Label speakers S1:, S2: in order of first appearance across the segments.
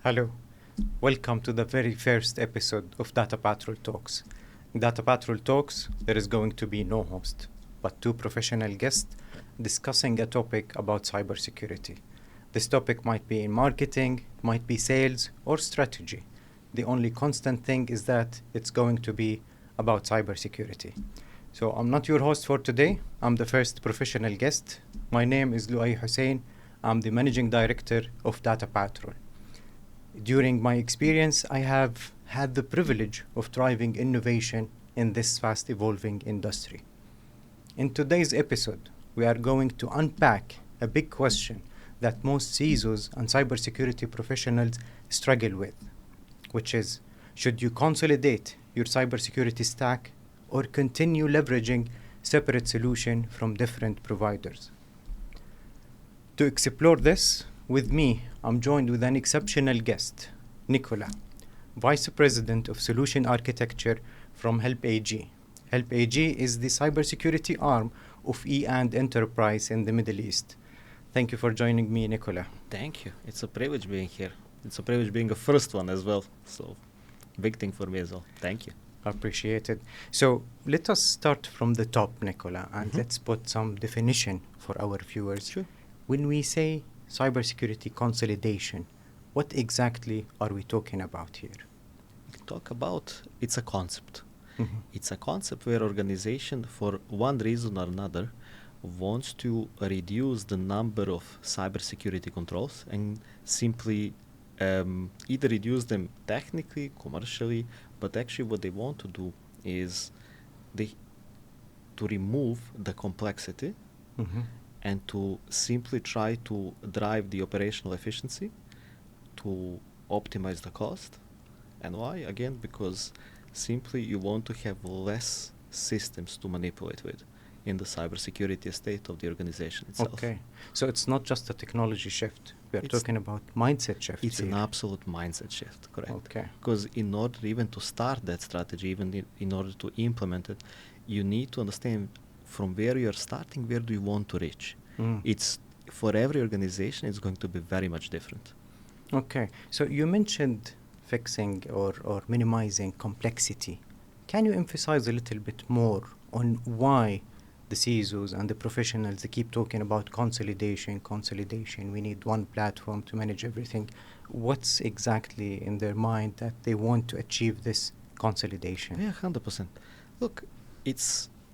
S1: Hello, welcome to the very first episode of DataPatrol Talks. In DataPatrol Talks, there is going to be no host, but two professional guests discussing a topic about cybersecurity. This topic might be in marketing, might be sales, or strategy. The only constant thing is that it's going to be about cybersecurity. So I'm not your host for today. I'm the first professional guest. My name is Luay Hussein. I'm the managing director of DataPatrol. During my experience, I have had the privilege of driving innovation in this fast evolving industry. In today's episode, we are going to unpack a big question that most CISOs and cybersecurity professionals struggle with, which is, should you consolidate your cybersecurity stack or continue leveraging separate solutions from different providers? To explore this, with me, I'm joined with an exceptional guest, Nikola, Vice President of Solution Architecture from Help AG. Help AG is the cybersecurity arm of E&, Enterprise in the Middle East. Thank you for joining me, Nikola.
S2: Thank you. It's a privilege being here. It's a privilege being the first one as well. So, big thing for me as well. Thank you.
S1: Appreciate it. So, let us start from the top, Nikola, and let's put some definition for our viewers.
S2: Sure.
S1: When we say cybersecurity consolidation, what exactly are we talking about here?
S2: It's a concept.
S1: Mm-hmm.
S2: It's a concept where organization, for one reason or another, wants to reduce the number of cybersecurity controls and simply either reduce them technically, commercially, but actually what they want to do is to remove the complexity and to simply try to drive the operational efficiency, to optimize the cost. And why? Again, because simply you want to have less systems to manipulate with in the cybersecurity state of the organization itself.
S1: Okay, so it's not just a technology shift. We are talking about mindset shift.
S2: It's
S1: here.
S2: an absolute mindset shift, correct?
S1: Okay.
S2: Because in order even to start that strategy, even in order to implement it, you need to understand from where you are starting, where do you want to reach. It's for every organization, it's going to be very much different.
S1: Okay, so you mentioned fixing or minimizing complexity. Can you emphasize a little bit more on why the CISOs and the professionals they keep talking about consolidation? We need one platform to manage everything. What's exactly in their mind that they want to achieve this consolidation?
S2: Yeah, 100%. Look,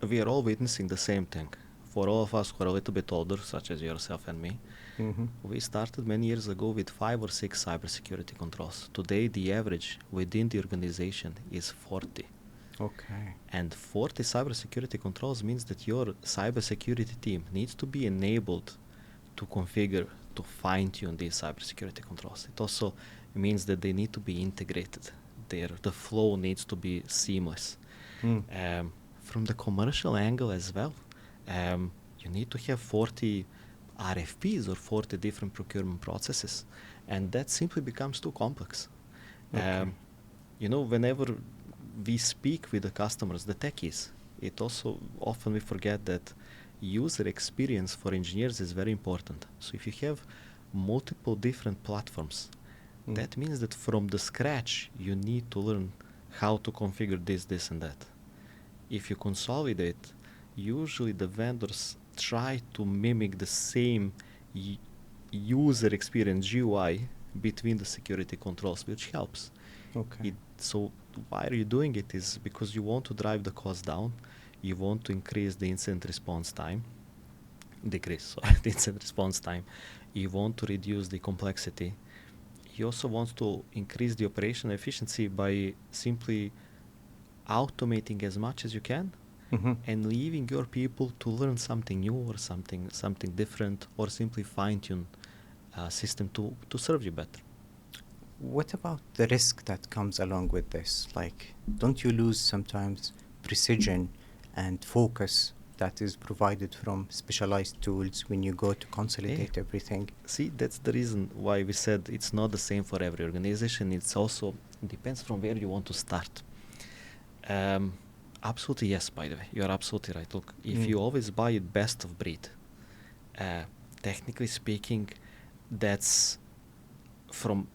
S2: we are all witnessing the same thing. For all of us who are a little bit older, such as yourself and me, we started many years ago with 5 or 6 cybersecurity controls. Today, the average within the organization is 40.
S1: Okay.
S2: And 40 cybersecurity controls means that your cybersecurity team needs to be enabled to configure, to fine-tune these cybersecurity controls. It also means that they need to be integrated. The flow needs to be seamless. From the commercial angle as well, you need to have 40 RFPs or 40 different procurement processes, and that simply becomes too complex.
S1: Okay.
S2: Whenever we speak with the customers, the techies, it also often we forget that user experience for engineers is very important. So if you have multiple different platforms, that means that from the scratch you need to learn how to configure this and that. If you consolidate, usually the vendors try to mimic the same user experience, GUI, between the security controls, which helps.
S1: Okay.
S2: So why are you doing it is because you want to drive the cost down, you want to increase the incident response time, the incident response time, you want to reduce the complexity, you also want to increase the operational efficiency by simply automating as much as you can and leaving your people to learn something new or something different, or simply fine-tune a system to serve you better.
S1: What about the risk that comes along with this? Like, don't you lose sometimes precision and focus that is provided from specialized tools when you go to consolidate everything?
S2: See, that's the reason why we said it's not the same for every organization. It's also depends from where you want to start. Absolutely yes, by the way. You're absolutely right. Look, if you always buy it best of breed, technically speaking, that's from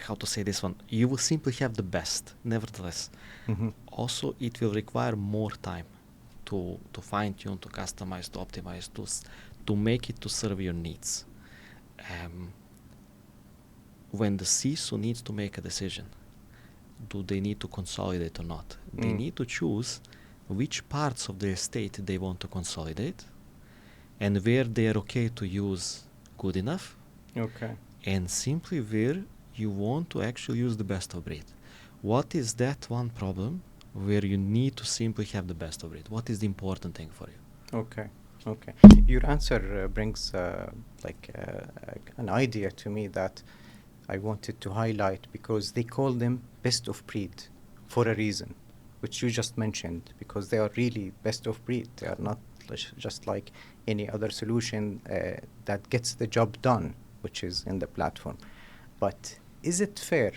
S2: how to say this one, you will simply have the best. Nevertheless, also it will require more time to fine tune, to customize, to optimize, to make it to serve your needs. When the CISO needs to make a decision, do they need to consolidate or not? They need to choose which parts of the estate they want to consolidate and where they are okay to use good enough.
S1: Okay.
S2: And simply where you want to actually use the best of breed. What is that one problem where you need to simply have the best of breed? What is the important thing for you?
S1: Okay. Your answer brings an idea to me that I wanted to highlight, because they call them best of breed for a reason, which you just mentioned, because they are really best of breed. They are not just like any other solution that gets the job done, which is in the platform. But is it fair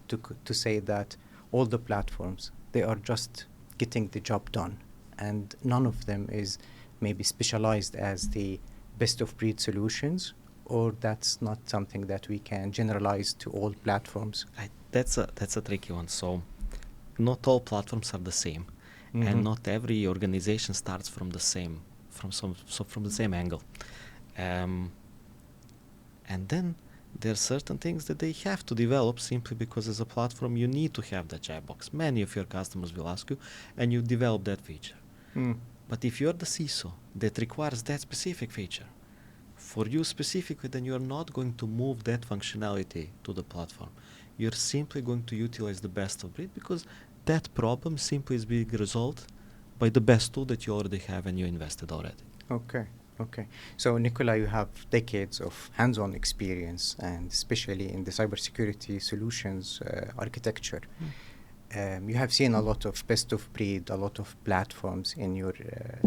S1: to say that all the platforms, they are just getting the job done, and none of them is maybe specialized as the best of breed solutions? Or that's not something that we can generalize to all platforms?
S2: That's a tricky one. So not all platforms are the same, and not every organization starts from the same angle. And then there are certain things that they have to develop simply because as a platform you need to have that checkbox. Many of your customers will ask you, and you develop that feature. But if you're the CISO that requires that specific feature for you specifically, then you're not going to move that functionality to the platform. You're simply going to utilize the best of breed, because that problem simply is being resolved by the best tool that you already have and you invested already.
S1: Okay. So, Nikola, you have decades of hands-on experience, and especially in the cybersecurity solutions architecture. You have seen a lot of best of breed, a lot of platforms in your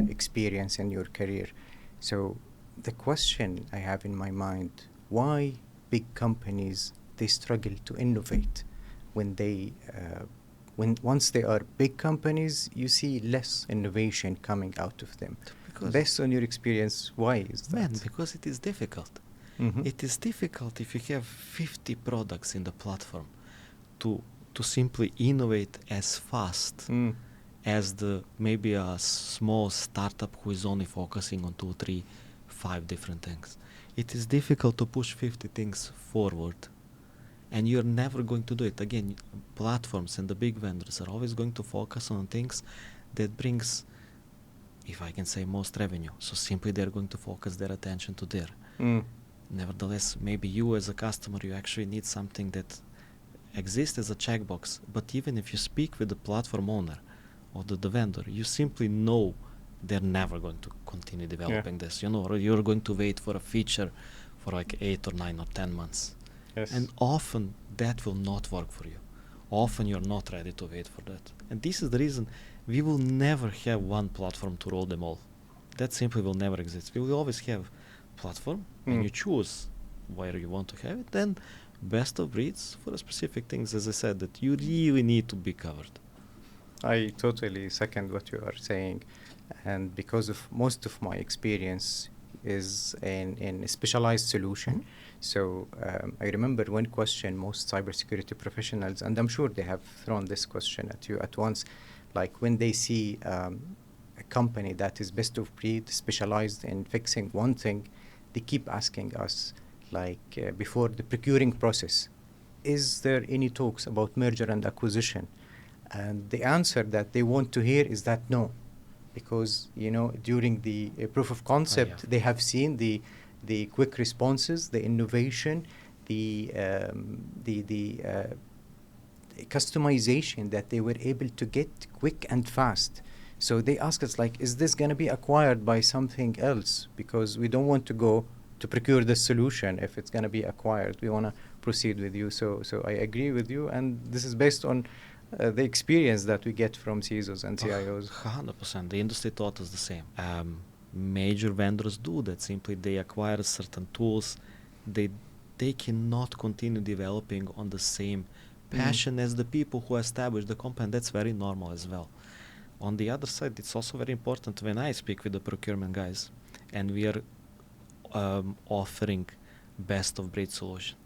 S1: experience in your career. So the question I have in my mind, why big companies, they struggle to innovate when they once they are big companies, you see less innovation coming out of them? Because based on your experience, why is that?
S2: Because it is difficult. It is difficult if you have 50 products in the platform to simply innovate as fast as maybe a small startup who is only focusing on 2, 3, 5 different things. It is difficult to push 50 things forward, and you're never going to do it. Again, platforms and the big vendors are always going to focus on things that brings, if I can say, most revenue. So simply they're going to focus their attention to there. Nevertheless, maybe you as a customer, you actually need something that exists as a checkbox, but even if you speak with the platform owner or the vendor, you simply know they're never going to continue developing this. Or you're going to wait for a feature for like 8 or 9 or 10 months.
S1: Yes.
S2: And often that will not work for you. Often you're not ready to wait for that. And this is the reason we will never have one platform to roll them all. That simply will never exist. We will always have platform, and you choose where you want to have it, then best of breeds for specific things, as I said, that you really need to be covered.
S1: I totally second what you are saying, and because of most of my experience is in a specialized solution. So I remember one question most cybersecurity professionals, and I'm sure they have thrown this question at you at once, like when they see a company that is best of breed, specialized in fixing one thing, they keep asking us, before the procuring process, is there any talks about merger and acquisition? And the answer that they want to hear is that no, because during the proof of concept, they have seen the quick responses, the innovation, the customization that they were able to get quick and fast. So they ask us, is this going to be acquired by something else? Because we don't want to go to procure the solution if it's going to be acquired. We want to proceed with you. So I agree with you, and this is based on the experience that we get from CISOs and CIOs.
S2: 100%. The industry taught us the same. Major vendors do that. Simply they acquire certain tools. They cannot continue developing on the same passion as the people who established the company. That's very normal as well. On the other side, it's also very important when I speak with the procurement guys and we are offering best of breed solution.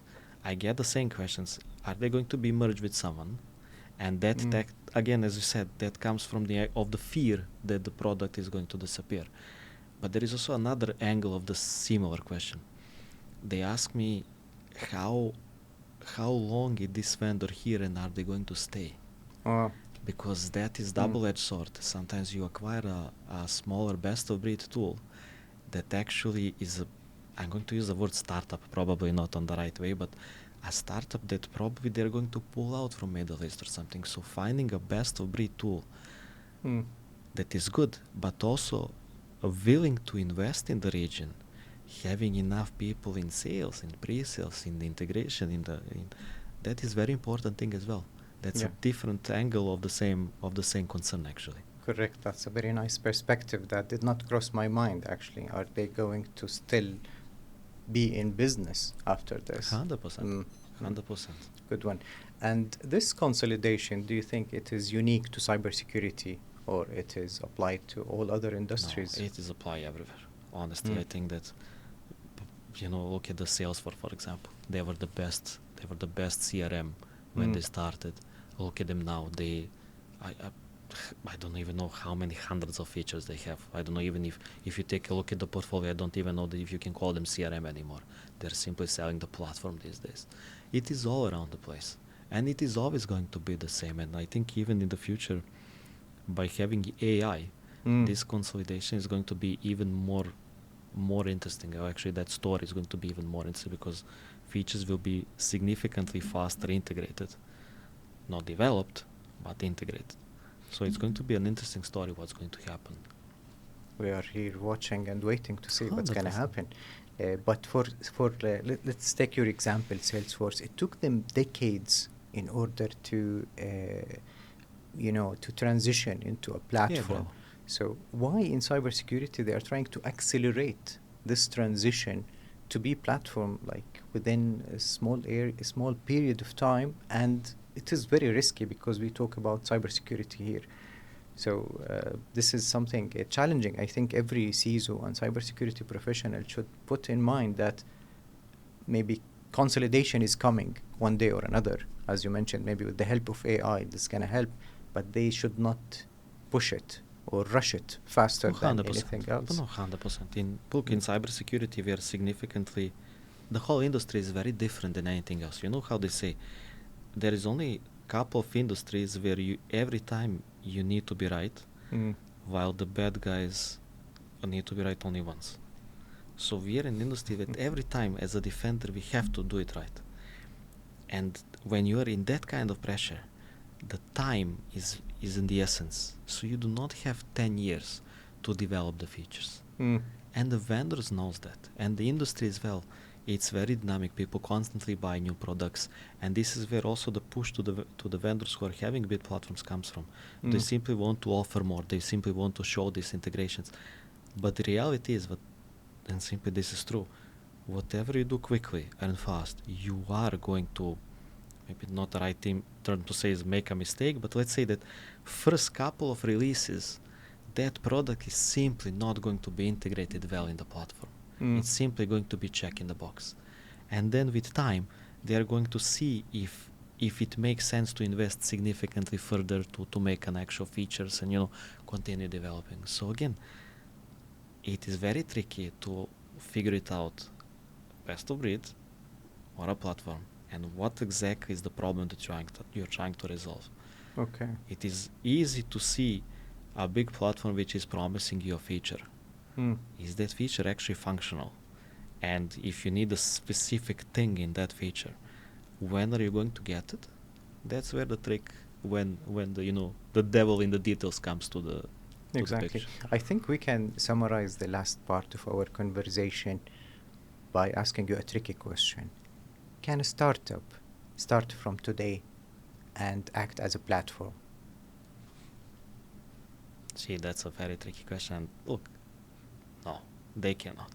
S2: I get the same questions. Are they going to be merged with someone? And that again, as you said, that comes from the fear that the product is going to disappear. But there is also another angle of the similar question. They ask me how long is this vendor here and are they going to stay? Because that is double-edged sword. Sometimes you acquire a smaller best-of-breed tool that actually is I'm going to use the word startup, probably not on the right way, but a startup that probably they're going to pull out from Middle East or something. So finding a best-of-breed tool that is good, but also willing to invest in the region, having enough people in sales, in pre-sales, in the integration, that is very important thing as well. That's a different angle of the same concern, actually.
S1: Correct. That's a very nice perspective that did not cross my mind, actually. Are they going to still be in business after this?
S2: 100%. 100%.
S1: Good one. And this consolidation, do you think it is unique to cybersecurity or it is applied to all other industries?
S2: No, it is applied everywhere. Honestly, I think that, look at the Salesforce, for example. They were the best CRM when they started. Look at them now. I don't even know how many hundreds of features they have. I don't know even if you take a look at the portfolio, I don't even know if you can call them CRM anymore. They're simply selling the platform these days. It is all around the place. And it is always going to be the same. And I think even in the future, by having AI, this consolidation is going to be even more interesting. Actually, that story is going to be even more interesting because features will be significantly faster integrated. Not developed, but integrated. So it's going to be an interesting story what's going to happen.
S1: We are here watching and waiting to see what's
S2: 100%.
S1: going to happen. But let's take your example, Salesforce. It took them decades in order to transition into a platform.
S2: Yeah,
S1: so why in cybersecurity they are trying to accelerate this transition to be platform like within a small period of time? And it is very risky because we talk about cybersecurity here. So this is something challenging. I think every CISO and cybersecurity professional should put in mind that maybe consolidation is coming one day or another. As you mentioned, maybe with the help of AI, this is going to help, but they should not push it or rush it faster than anything else.
S2: No, 100%. In cybersecurity, we are significantly, the whole industry is very different than anything else. You know how they say, there is only a couple of industries where every time you need to be right, while the bad guys need to be right only once. So we are in an industry that every time as a defender we have to do it right. And when you are in that kind of pressure, the time is in the essence. So you do not have 10 years to develop the features. And the vendors knows that. And the industry as well. It's very dynamic. People constantly buy new products. And this is where also the push to the vendors who are having big platforms comes from. They simply want to offer more. They simply want to show these integrations. But the reality is, and simply this is true, whatever you do quickly and fast, you are going to, maybe not the right term to say is make a mistake, but let's say that first couple of releases, that product is simply not going to be integrated well in the platform. It's simply going to be check in the box. And then with time, they are going to see if it makes sense to invest significantly further to make an actual features and continue developing. So again, it is very tricky to figure it out, best of breed or a platform, and what exactly is the problem that you're trying to resolve.
S1: Okay.
S2: It is easy to see a big platform which is promising you a feature. Is that feature actually functional? And if you need a specific thing in that feature, when are you going to get it? That's where the trick, when the devil in the details comes to the
S1: Exactly. I think we can summarize the last part of our conversation by asking you a tricky question. Can a startup start from today and act as a platform?
S2: See, that's a very tricky question. Look, no, they cannot.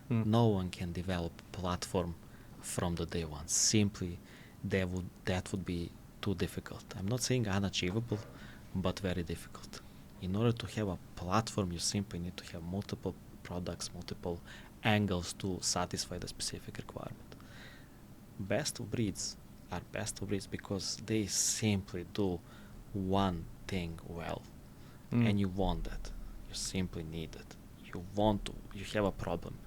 S2: No one can develop a platform from the day one. Simply, that would be too difficult. I'm not saying unachievable, but very difficult. In order to have a platform, you simply need to have multiple products, multiple angles to satisfy the specific requirement. best of breeds are best of breeds because they simply do one thing well, and you want that. You simply need it. You have a problem.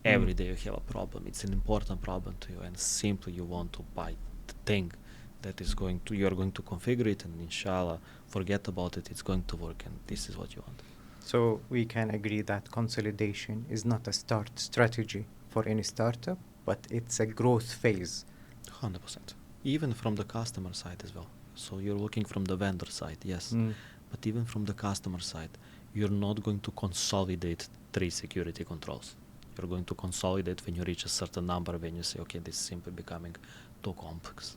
S2: Every day you have a problem. It's an important problem to you, and simply you want to buy the thing that is you're going to configure it, and inshallah, forget about it, it's going to work, and this is what you want.
S1: So we can agree that consolidation is not a start strategy for any startup, but it's a growth phase.
S2: 100%. Even from the customer side as well. So you're looking from the vendor side, yes. But even from the customer side, you're not going to consolidate 3 security controls. You're going to consolidate when you reach a certain number, when you say, okay, this is simply becoming too complex.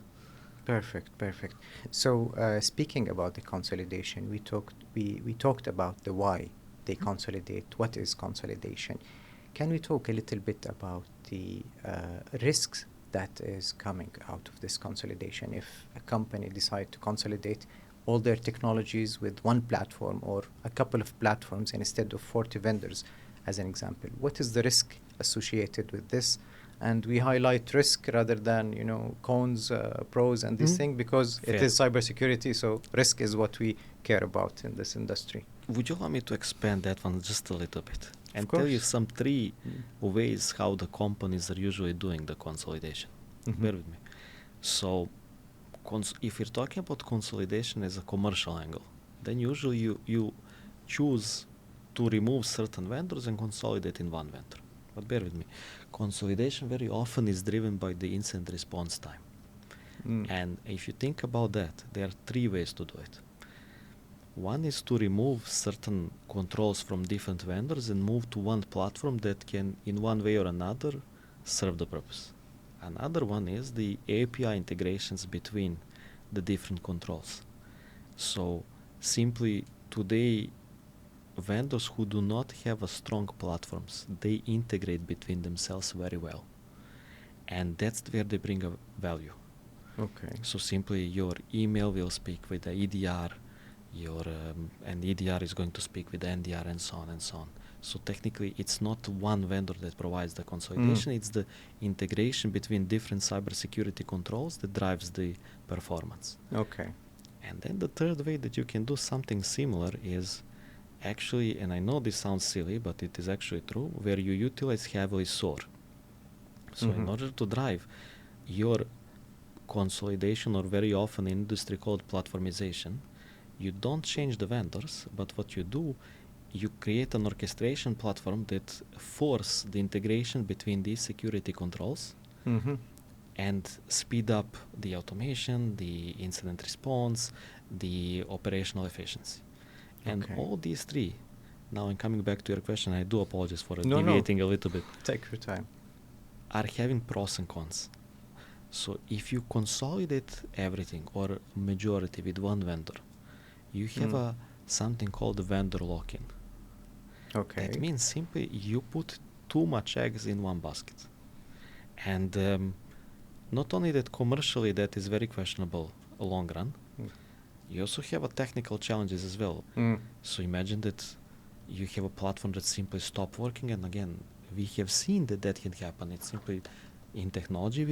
S1: Perfect. So speaking about the consolidation, we talked about the why they consolidate. What is consolidation? Can we talk a little bit about the risks that is coming out of this consolidation? If a company decide to consolidate all their technologies with one platform or a couple of platforms instead of 40 vendors, as an example, what is the risk associated with this? And we highlight risk rather than, cons, pros, and this thing because
S2: Fair.
S1: it is cybersecurity, so risk is what we care about in this industry.
S2: Would you allow me to expand that one just a little bit and
S1: Of course.
S2: tell you some 3 ways how the companies are usually doing the consolidation? Bear with me. So, if you're talking about consolidation as a commercial angle, then usually you choose to remove certain vendors and consolidate in one vendor. But bear with me. Consolidation very often is driven by the incident response time. And if you think about that, there are 3 ways to do it. One is to remove certain controls from different vendors and move to one platform that can, in one way or another, serve the purpose. Another one is the API integrations between the different controls. So simply today, vendors who do not have a strong platforms, they integrate between themselves very well. And that's where they bring a value.
S1: Okay.
S2: So simply your email will speak with the EDR, and EDR is going to speak with the NDR and so on and so on. So technically it's not one vendor that provides the consolidation, it's the integration between different cybersecurity controls that drives the performance.
S1: Okay.
S2: And then the third way that you can do something similar is actually, and I know this sounds silly, but it is actually true, where you utilize heavily SOAR. So in order to drive your consolidation, or very often in industry called platformization, you don't change the vendors, but what you do, you create an orchestration platform that force the integration between these security controls and speed up the automation, the incident response, the operational efficiency. And all these 3, now I'm coming back to your question, I do apologize for deviating a little bit.
S1: Take your time.
S2: Are having pros and cons. So if you consolidate everything or majority with one vendor, you have something called vendor lock-in.
S1: Okay.
S2: That means simply you put too much eggs in one basket. And not only that, commercially that is very questionable long run, you also have technical challenges as well. So imagine that you have a platform that simply stopped working, and again, we have seen that can happen. It's simply in technology,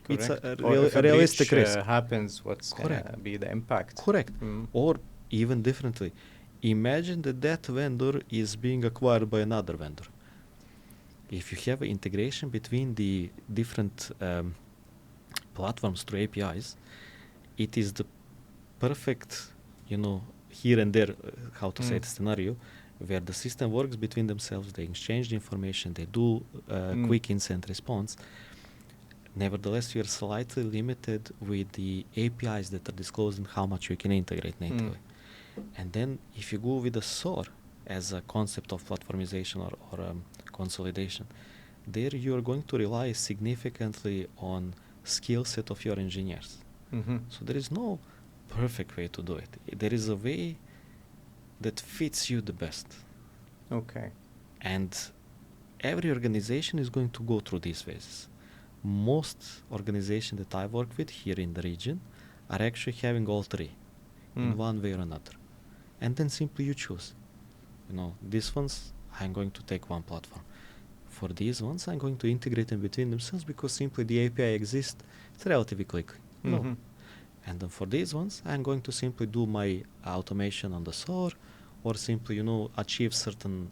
S2: it's a realistic risk.
S1: Happens, what's going to be the impact?
S2: Correct. Or even differently, imagine that vendor is being acquired by another vendor. If you have integration between the different platforms through APIs, it is the perfect, here and there, how to say it, scenario, where the system works between themselves, they exchange the information, they do quick incident response. Nevertheless, you are slightly limited with the APIs that are disclosed and how much you can integrate natively. And then if you go with the SOAR as a concept of platformization or consolidation, there you are going to rely significantly on skill set of your engineers. So there is no perfect way to do it. There is a way that fits you the best.
S1: Okay.
S2: And every organization is going to go through these phases. Most organizations that I work with here in the region are actually having all 3 in one way or another. And then simply you choose. These ones, I'm going to take one platform. For these ones, I'm going to integrate them between themselves because simply the API exists relatively quickly.
S1: Mm-hmm.
S2: And then for these ones, I'm going to simply do my automation on the SOAR, or simply, achieve certain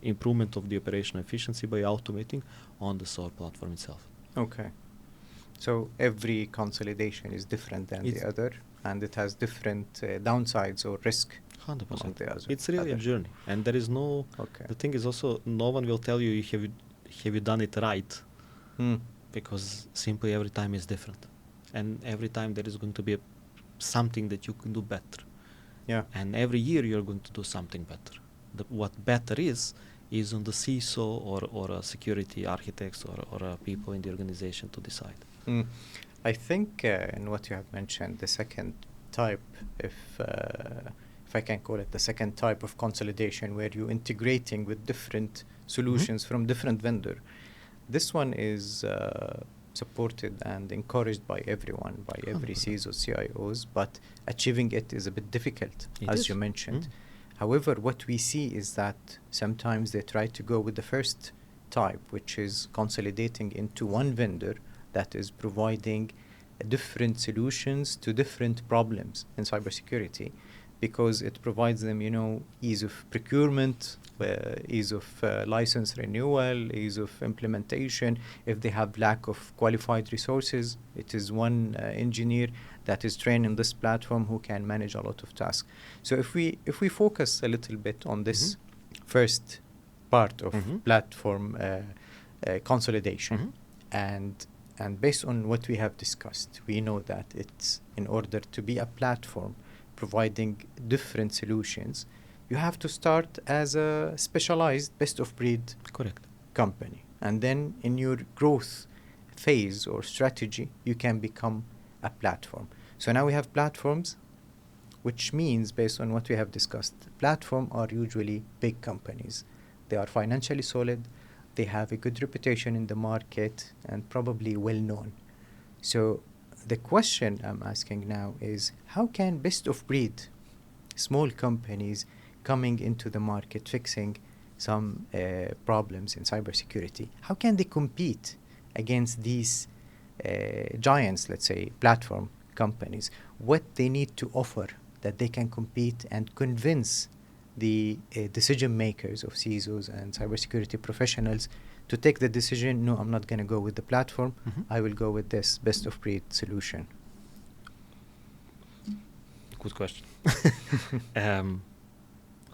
S2: improvement of the operational efficiency by automating on the SOAR platform itself.
S1: Okay. So every consolidation is different than the other, and it has different downsides or risk
S2: 100%.
S1: among the other.
S2: It's really a journey, and there is no.
S1: Okay.
S2: The thing is also, no one will tell you have you done it right, because simply every time is different, and every time there is going to be something that you can do better.
S1: Yeah.
S2: And every year you're going to do something better. What better is on the CISO or a security architects or people in the organization to decide.
S1: I think in what you have mentioned, the second type, if I can call it the second type of consolidation, where you're integrating with different solutions from different vendor, this one is supported and encouraged by everyone, by every CISO, CIOs, but achieving it is a bit difficult, as you mentioned. However, what we see is that sometimes they try to go with the first type, which is consolidating into one vendor that is providing different solutions to different problems in cybersecurity, because it provides them, ease of procurement, ease of license renewal, ease of implementation. If they have lack of qualified resources, it is one engineer that is trained in this platform who can manage a lot of tasks. So if we focus a little bit on this first part of platform consolidation, and based on what we have discussed, we know that it's in order to be a platform providing different solutions, you have to start as a specialized best-of-breed company. And then in your growth phase or strategy, you can become a platform. So now we have platforms, which means, based on what we have discussed, platforms are usually big companies. They are financially solid, they have a good reputation in the market, and probably well-known. So the question I'm asking now is, how can best-of-breed small companies coming into the market, fixing some problems in cybersecurity, how can they compete against these giants, let's say, platform companies? What they need to offer that they can compete and convince the decision makers of CISOs and cybersecurity professionals to take the decision, no, I'm not going to go with the platform, I will go with this best-of-breed solution?
S2: Good question.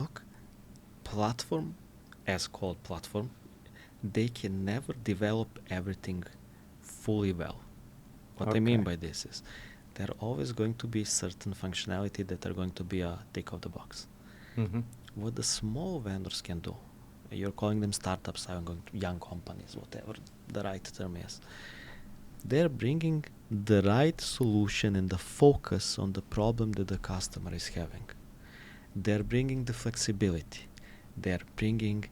S2: Look, platform, as called platform, they can never develop everything fully well. What I mean by this is, there are always going to be certain functionality that are going to be a tick of the box. What the small vendors can do, you're calling them startups, I'm going to young companies, whatever the right term is, they're bringing the right solution and the focus on the problem that the customer is having. They're bringing the flexibility. They're bringing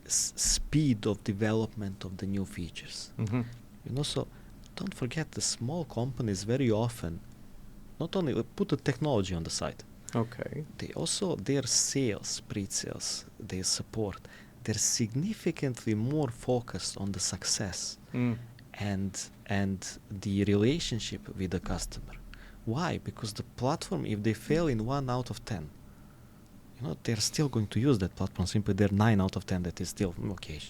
S2: speed of development of the new features. So don't forget, the small companies very often not only put the technology on the side, they also, their sales, pre-sales, their support, they're significantly more focused on the success and the relationship with the customer. Why? Because the platform, if they fail in 1 out of 10, they're still going to use that platform. Simply they're 9 out of 10 that is still okay.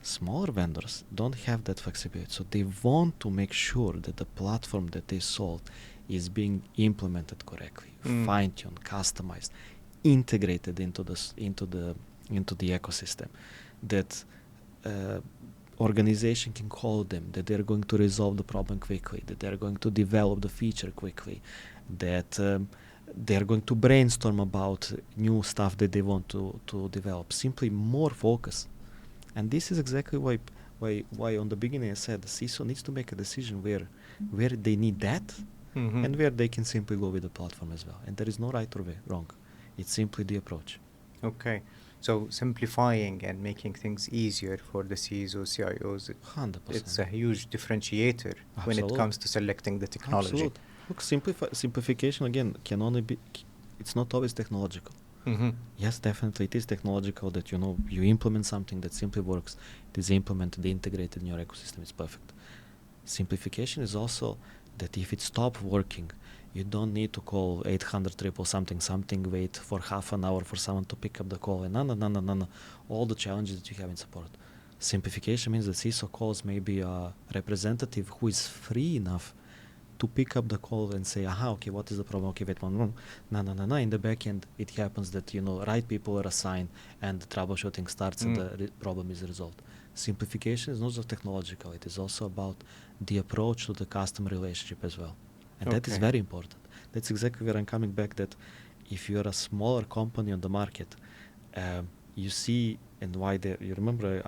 S2: Smaller vendors don't have that flexibility, so they want to make sure that the platform that they sold is being implemented correctly, fine-tuned, customized, integrated into the ecosystem, that organization can call them, that they're going to resolve the problem quickly, that they're going to develop the feature quickly, that they're going to brainstorm about new stuff that they want to develop. Simply more focus. And this is exactly why on the beginning I said the CISO needs to make a decision where they need that and where they can simply go with the platform as well. And there is no right or wrong. It's simply the approach.
S1: Okay. So simplifying and making things easier for the CISOs, CIOs,
S2: 100%.
S1: It's a huge differentiator when it comes to selecting the technology.
S2: Absolutely. Look, simplification again can only be, it's not always technological. Yes, definitely. It is technological that, you implement something that simply works. It is implemented, integrated in your ecosystem. It's perfect. Simplification is also that if it stops working, you don't need to call 800 triple something something, wait for half an hour for someone to pick up the call, and no. All the challenges that you have in support. Simplification means that CISO calls maybe a representative who is free enough to pick up the call and say, okay, what is the problem? Okay, wait one. No. In the back end, it happens that, right people are assigned and the troubleshooting starts and the problem is resolved. Simplification is not just technological, it is also about the approach to the customer relationship as well. And that is very important. That's exactly where I'm coming back, that if you're a smaller company on the market, you see, and why you remember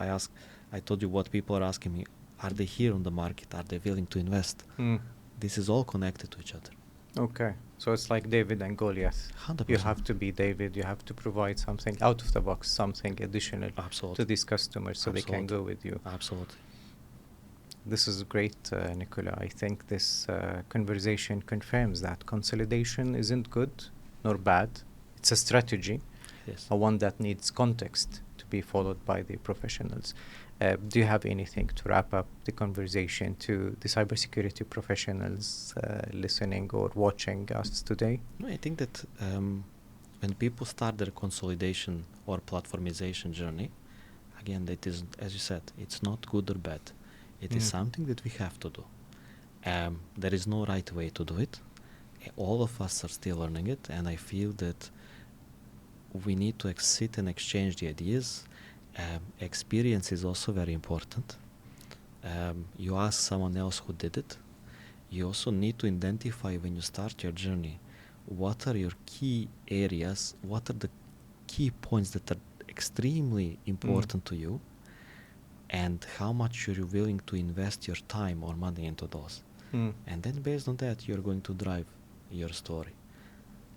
S2: I told you what people are asking me, are they here on the market? Are they willing to invest? This is all connected to each other.
S1: Okay, so it's like David and Goliath.
S2: 100%.
S1: You have to be David, you have to provide something out of the box, something additional to these customers so they can go with you.
S2: Absolutely.
S1: This is great, Nikola. I think this conversation confirms that consolidation isn't good nor bad. It's a strategy,
S2: yes,
S1: one that needs context to be followed by the professionals. Do you have anything to wrap up the conversation to the cybersecurity professionals listening or watching us today?
S2: No, I think that when people start their consolidation or platformization journey, again, that is, as you said, it's not good or bad. It is something that we have to do. There is no right way to do it. All of us are still learning it, and I feel that we need to sit and exchange the ideas. Experience is also very important. You ask someone else who did it. You also need to identify when you start your journey, what are your key areas, what are the key points that are extremely important to you, and how much you're willing to invest your time or money into those. And then based on that, you're going to drive your story.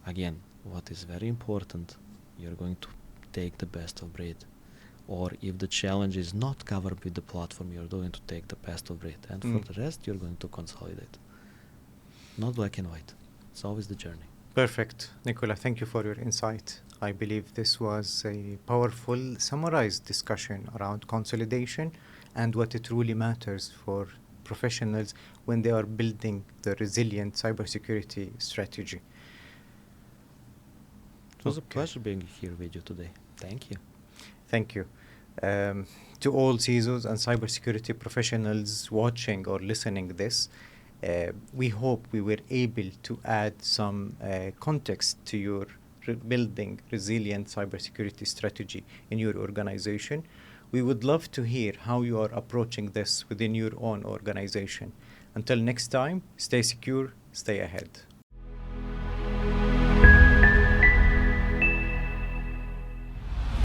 S2: Again, what is very important, you're going to take the best of breed. Or if the challenge is not covered with the platform, you're going to take the best of breed. And for the rest, you're going to consolidate. Not black and white. It's always the journey.
S1: Perfect. Nikola, thank you for your insight. I believe this was a powerful, summarized discussion around consolidation and what it really matters for professionals when they are building the resilient cybersecurity strategy.
S2: It was a pleasure being here with you today. Thank you.
S1: Thank you. To all CISOs and cybersecurity professionals watching or listening this, we hope we were able to add some context to your building resilient cybersecurity strategy in your organization. We would love to hear how you are approaching this within your own organization. Until next time, stay secure, stay ahead.